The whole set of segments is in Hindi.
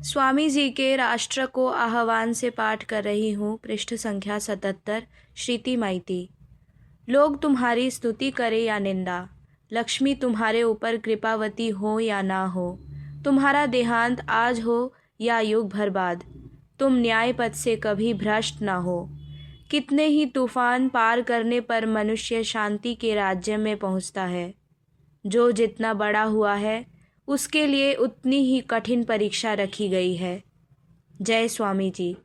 स्वामी जी के राष्ट्र को आह्वान से पाठ कर रही हूँ। पृष्ठ संख्या 77। श्रीति माइती। लोग तुम्हारी स्तुति करे या निंदा, लक्ष्मी तुम्हारे ऊपर कृपावती हो या ना हो, तुम्हारा देहांत आज हो या युग भर बाद, तुम न्याय पथ से कभी भ्रष्ट ना हो। कितने ही तूफान पार करने पर मनुष्य शांति के राज्य में पहुँचता है। जो जितना बड़ा हुआ है उसके लिए उतनी ही कठिन परीक्षा रखी गई है। जय स्वामी जी।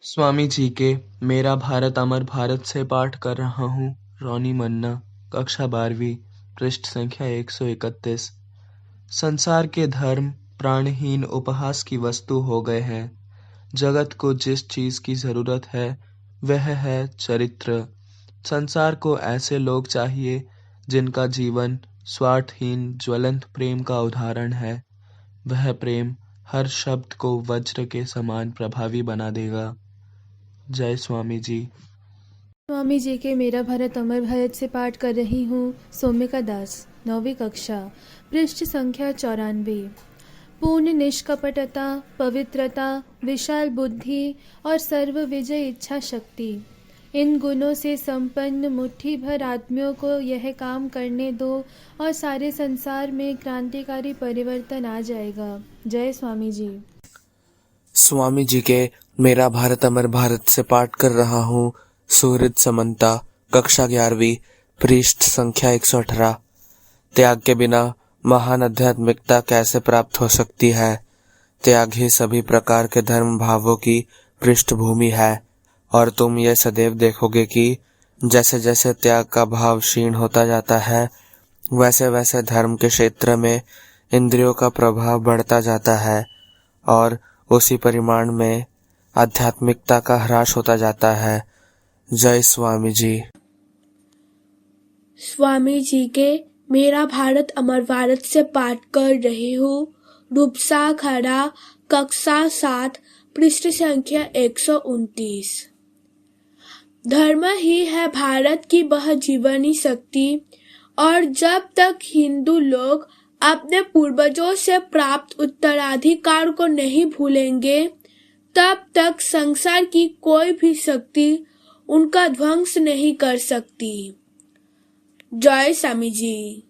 स्वामी जी के मेरा भारत अमर भारत से पाठ कर रहा हूँ। रोनी मन्ना, कक्षा 12वीं, पृष्ठ संख्या 131। संसार के धर्म प्राणहीन उपहास की वस्तु हो गए हैं। जगत को जिस चीज की जरूरत है वह है चरित्र। संसार को ऐसे लोग चाहिए जिनका जीवन स्वार्थहीन ज्वलंत प्रेम का उदाहरण है। वह प्रेम हर शब्द को वज्र के समान प्रभावी बना देगा। जय स्वामी जी। स्वामी जी के मेरा भारत अमर भारत से पाठ कर रही हूँ। सौम्यका दास, 9वीं कक्षा, पृष्ठ संख्या 94। पूर्ण निष्कपटता, पवित्रता, विशाल बुद्धि और सर्व विजय इच्छा शक्ति, इन गुणों से संपन्न मुट्ठी भर आदमियों को यह काम करने दो और सारे संसार में क्रांतिकारी परिवर्तन आ जाएगा। जय स्वामी जी। स्वामी जी के मेरा भारत अमर भारत से पाठ कर रहा हूँ। सुहृद समन्ता, कक्षा 11वीं, पृष्ठ संख्या 118। त्याग के बिना महान आध्यात्मिकता कैसे प्राप्त हो सकती है? त्याग ही सभी प्रकार के धर्म भावों की पृष्ठभूमि है। और तुम ये सदैव देखोगे कि जैसे जैसे त्याग का भाव क्षीण होता जाता है, वैसे वैसे धर्म के क्षेत्र में इंद्रियों का प्रभाव बढ़ता जाता है और उसी परिमाण में आध्यात्मिकता का ह्रास होता जाता है। जय स्वामी जी। स्वामी जी के मेरा भारत अमर भारत से पाठ कर रही हूँ। रूपसा खड़ा, कक्षा 7, पृष्ठ संख्या 129। धर्म ही है भारत की वह जीवनी शक्ति, और जब तक हिंदू लोग अपने पूर्वजों से प्राप्त उत्तराधिकार को नहीं भूलेंगे, तब तक संसार की कोई भी शक्ति उनका ध्वंस नहीं कर सकती। जय स्वामी जी।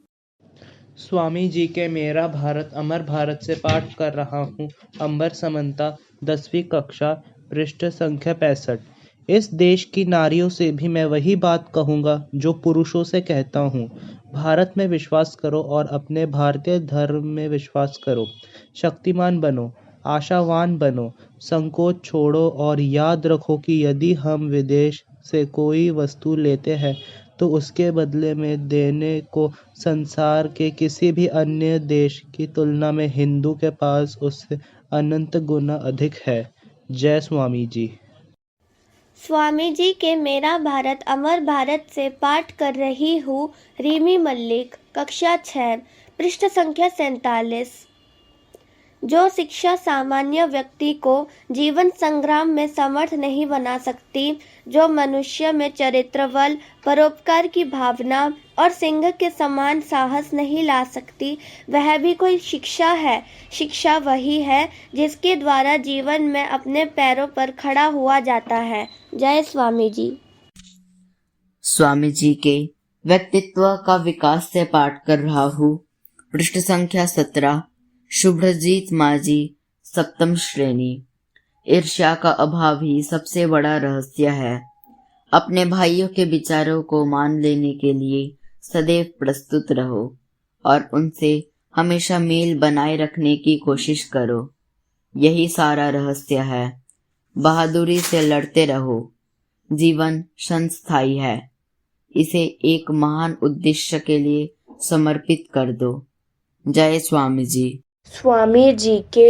स्वामी जी के मेरा भारत अमर भारत से पाठ कर रहा हूँ। अंबर समन्ता, 10वीं कक्षा, पृष्ठ संख्या 65। इस देश की नारियों से भी मैं वही बात कहूँगा जो पुरुषों से कहता हूँ। भारत में विश्वास करो और अपने भारतीय धर्म में विश्वास करो। शक्तिमान बनो, आशावान बनो, संकोच छोड़ो और याद रखो कि यदि हम विदेश से कोई वस्तु लेते हैं तो उसके बदले में देने को संसार के किसी भी अन्य देश की तुलना में हिंदू के पास उससे अनंत गुना अधिक है। जय स्वामी जी। स्वामी जी के मेरा भारत अमर भारत से पाठ कर रही हूँ। रीमी मल्लिक, कक्षा 6, पृष्ठ संख्या 47। जो शिक्षा सामान्य व्यक्ति को जीवन संग्राम में समर्थ नहीं बना सकती, जो मनुष्य में चरित्र बल, परोपकार की भावना और सिंह के समान साहस नहीं ला सकती, वह भी कोई शिक्षा है। शिक्षा वही है जिसके द्वारा जीवन में अपने पैरों पर खड़ा हुआ जाता है। जय स्वामी जी। स्वामी जी के व्यक्तित्व का विकास से पाठ कर रहा हूँ। पृष्ठ संख्या 17। शुभ्रजीत माजी, 7वीं श्रेणी। ईर्ष्या का अभाव ही सबसे बड़ा रहस्य है। अपने भाइयों के विचारों को मान लेने के लिए सदैव प्रस्तुत रहो और उनसे हमेशा मेल बनाए रखने की कोशिश करो। यही सारा रहस्य है। बहादुरी से लड़ते रहो। जीवन क्षणस्थायी है। इसे एक महान उद्देश्य के लिए समर्पित कर दो। जय स्वामी जी। स्वामी जी के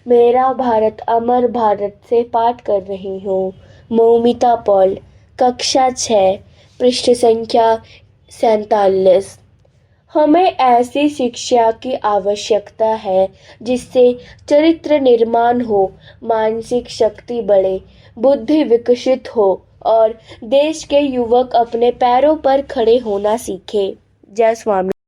मेरा भारत अमर भारत से पाठ कर रही हूँ। मौमिता पॉल, कक्षा 6, पृष्ठ संख्या 47। हमें ऐसी शिक्षा की आवश्यकता है जिससे चरित्र निर्माण हो, मानसिक शक्ति बढ़े, बुद्धि विकसित हो और देश के युवक अपने पैरों पर खड़े होना सीखे। जय स्वामी।